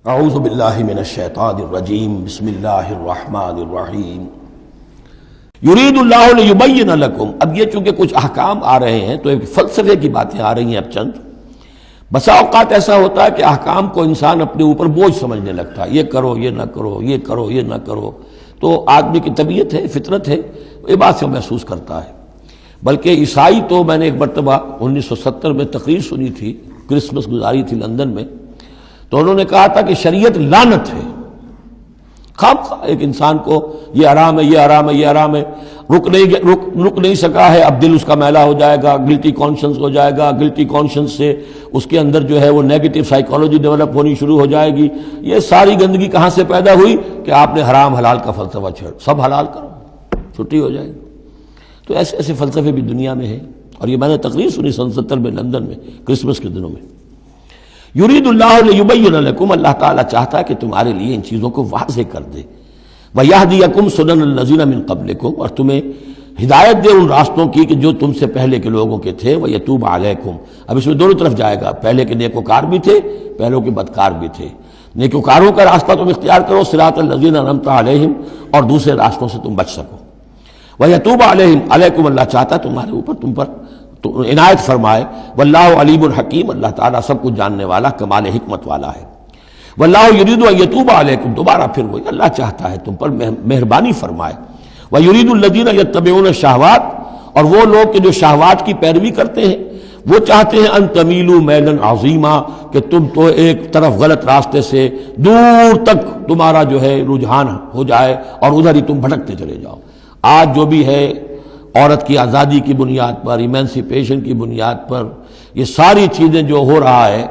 اعوذ باللہ من الشیطان الرجیم بسم اللہ الرحمن الرحیم یرید اللہ لیبین لکم۔ اب یہ چونکہ کچھ احکام آ رہے ہیں تو ایک فلسفے کی باتیں آ رہی ہیں اب چند۔ بسا اوقات ایسا ہوتا ہے کہ احکام کو انسان اپنے اوپر بوجھ سمجھنے لگتا ہے، یہ کرو یہ نہ کرو، یہ کرو یہ نہ کرو، تو آدمی کی طبیعت ہے، فطرت ہے، یہ بات سے محسوس کرتا ہے۔ بلکہ عیسائی تو میں نے ایک مرتبہ 1970 میں تقریر سنی تھی، کرسمس گزاری تھی لندن میں، تو انہوں نے کہا تھا کہ شریعت لعنت ہے۔ خواہ ایک انسان کو یہ حرام ہے، یہ حرام ہے، یہ حرام ہے، رک نہیں سکا ہے، اب دل اس کا میلا ہو جائے گا، گلٹی کانشنس ہو جائے گا، گلٹی کانشنس سے اس کے اندر جو ہے وہ نیگیٹو سائیکالوجی ڈیولپ ہونی شروع ہو جائے گی۔ یہ ساری گندگی کہاں سے پیدا ہوئی کہ آپ نے حرام حلال کا فلسفہ چھیڑ، سب حلال کرو چھٹی ہو جائے گی۔ تو ایسے ایسے فلسفے بھی دنیا میں ہیں، اور یہ میں نے تقریر سنی 1970 میں لندن میں کرسمس کے دنوں میں۔ یرید اللہ لیبین لکم، اللہ تعالیٰ چاہتا ہے کہ تمہارے لیے ان چیزوں کو واضح کر دے۔ وَیَہْدِیَکُمْ سُنَنَ الَّذِینَ مِن قَبْلِکُم، اور تمہیں ہدایت دے ان راستوں کی کہ جو تم سے پہلے کے لوگوں کے تھے۔ وَیَتُوبَ عَلَیکُم، اب اس میں دونوں طرف جائے گا، پہلے کے نیکوکار بھی تھے، پہلوں کے بدکار بھی تھے۔ نیکوکاروں کا راستہ تم اختیار کرو، صراط الذین انعمت علیہم، اور دوسرے راستوں سے تم بچ سکو۔ وَیَتُوبَ عَلیکُم، اللہ چاہتا ہے تمہارے اوپر، تم پر عنایت فرمائے۔ واللہ علیم الحکیم، اللہ تعالیٰ سب کچھ جاننے والا، کمال حکمت والا ہے۔ واللہ یرید ان یتوب علیکم، دوبارہ پھر وہی، اللہ چاہتا ہے تم پر مہربانی فرمائے۔ ویرید الذین یتبعون الشہوات، اور وہ لوگ کہ جو شہوات کی پیروی کرتے ہیں، وہ چاہتے ہیں ان تمیلوا میلا عظیما، کہ تم تو ایک طرف غلط راستے سے دور تک تمہارا جو ہے رجحان ہو جائے اور ادھر ہی تم بھٹکتے چلے جاؤ۔ آج جو بھی ہے عورت کی آزادی کی بنیاد پر، ایمانسیپیشن کی بنیاد پر، یہ ساری چیزیں جو ہو رہا ہے،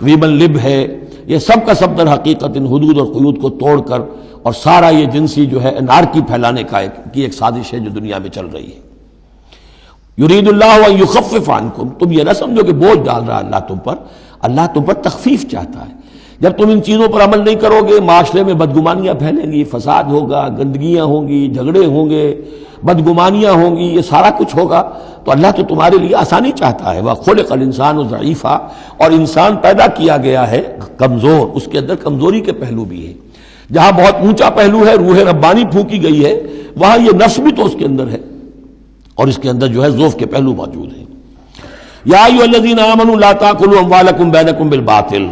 ویمن لب ہے، یہ سب کا سب در حقیقت ان حدود اور قیود کو توڑ کر، اور سارا یہ جنسی جو ہے انارکی پھیلانے کی ایک سازش ہے جو دنیا میں چل رہی ہے۔ یرید اللہ ان یخفف عنکم، تم یہ نہ سمجھو کہ بوجھ ڈال رہا اللہ تم پر، اللہ تم پر تخفیف چاہتا ہے۔ جب تم ان چیزوں پر عمل نہیں کرو گے، معاشرے میں بدگمانیاں پھیلیں گی، فساد ہوگا، گندگیاں ہوں گی، جھگڑے ہوں گے، بدگمانیاں ہوں گی، یہ سارا کچھ ہوگا، تو اللہ تو تمہارے لیے آسانی چاہتا ہے۔ وَخُلِقَ الْإِنسَانُ ضَعِيفًا، اور انسان پیدا کیا گیا ہے کمزور، اس کے اندر کمزوری کے پہلو بھی ہیں۔ جہاں بہت اونچا پہلو ہے، روح ربانی پھونکی گئی ہے، وہاں یہ نفس بھی تو اس کے اندر ہے، اور اس کے اندر جو ہے ضعف کے پہلو موجود ہیں۔ یا ایھا الذین آمنوا لا تاکلوا اموالکم بینکم بالباطل،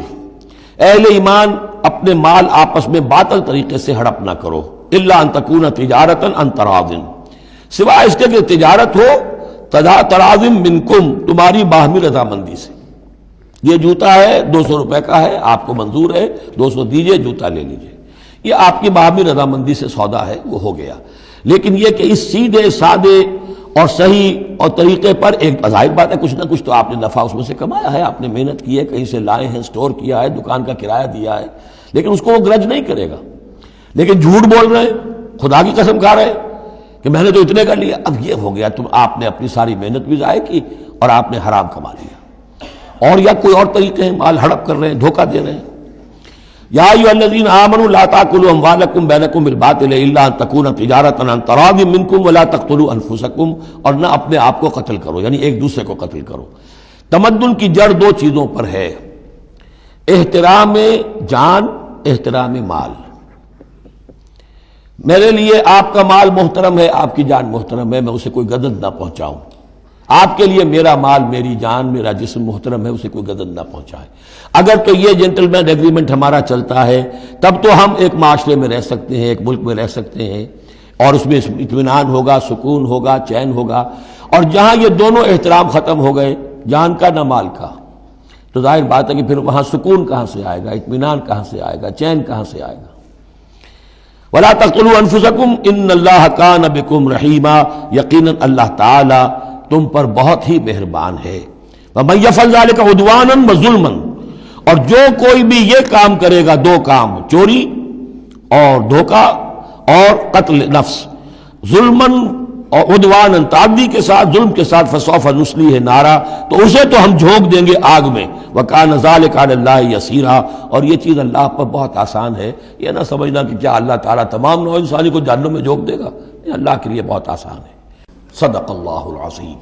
اہل ایمان اپنے مال آپس میں باطل طریقے سے ہڑپ نہ کرو، الا ان تکون تجارتا عن تراض، سوائے اس کے کہ تجارت ہو تراض منکم، تمہاری باہمی رضامندی سے۔ یہ جوتا ہے 200 روپے کا ہے، آپ کو منظور ہے، 200 دیجئے، جوتا لے لیجئے، یہ آپ کی باہمی رضامندی سے سودا ہے، وہ ہو گیا۔ لیکن یہ کہ اس سیدھے سادے اور صحیح اور طریقے پر، ایک ظاہر بات ہے کچھ نہ کچھ تو آپ نے نفع اس میں سے کمایا ہے، آپ نے محنت کی ہے، کہیں سے لائے ہیں، سٹور کیا ہے، دکان کا کرایہ دیا ہے، لیکن اس کو وہ گرج نہیں کرے گا۔ لیکن جھوٹ بول رہے ہیں، خدا کی قسم کھا رہے ہیں کہ میں نے تو اتنے کر لیا، اب یہ ہو گیا، تم آپ نے اپنی ساری محنت بھی ضائع کی اور آپ نے حرام کما لیا۔ اور یا کوئی اور طریقے ہیں، مال ہڑپ کر رہے ہیں، دھوکہ دے رہے ہیں۔ یا ایھا الذین آمنوا لا تاکلوا اموالکم بینکم بالباطل الا ان تکون تجارتا عن تراض منکم ولا تقتلوا انفسکم، اور نہ اپنے آپ کو قتل کرو، یعنی ایک دوسرے کو قتل کرو۔ تمدن کی جڑ دو چیزوں پر ہے، احترام جان، احترام مال۔ میرے لیے آپ کا مال محترم ہے، آپ کی جان محترم ہے، میں اسے کوئی گدن نہ پہنچاؤں۔ آپ کے لیے میرا مال، میری جان، میرا جسم محترم ہے، اسے کوئی گدن نہ پہنچائے۔ اگر تو یہ جنٹل مین ایگریمنٹ ہمارا چلتا ہے، تب تو ہم ایک معاشرے میں رہ سکتے ہیں، ایک ملک میں رہ سکتے ہیں، اور اس میں اطمینان ہوگا، سکون ہوگا، چین ہوگا۔ اور جہاں یہ دونوں احترام ختم ہو گئے، جان کا نہ مال کا، تو ظاہر بات ہے کہ پھر وہاں سکون کہاں سے آئے گا، اطمینان کہاں سے آئے گا، چین کہاں سے آئے گا۔ وَلَا تَقْتُلُوا أَنفُسَكُمْ إِنَّ اللَّهَ كَانَ بِكُمْ رَحِيمًا، یقیناً اللہ تعالی تم پر بہت ہی مہربان ہے۔ وَمَن يَفْعَلْ ذَلِكَ عُدْوَانًا وَظُلْمًا، اور جو کوئی بھی یہ کام کرے گا، دو کام، چوری اور دھوکہ اور قتل نفس، ظلمًا اور عدوانًا، تعدی کے ساتھ، ظلم کے ساتھ، فَسَوْفَ نُصْلِيهِ نَارًا، تو اسے تو ہم جھونک دیں گے آگ میں۔ وَكَانَ ذَلِكَ عَلَى اللَّهِ يَسِيرًا، اور یہ چیز اللہ پر بہت آسان ہے۔ یہ نہ سمجھنا کہ کیا اللہ تعالیٰ تمام نوع انسانی کو جہنم میں جھونک دے گا، یہ اللہ کے لیے بہت آسان ہے۔ صدق اللہ العظیم۔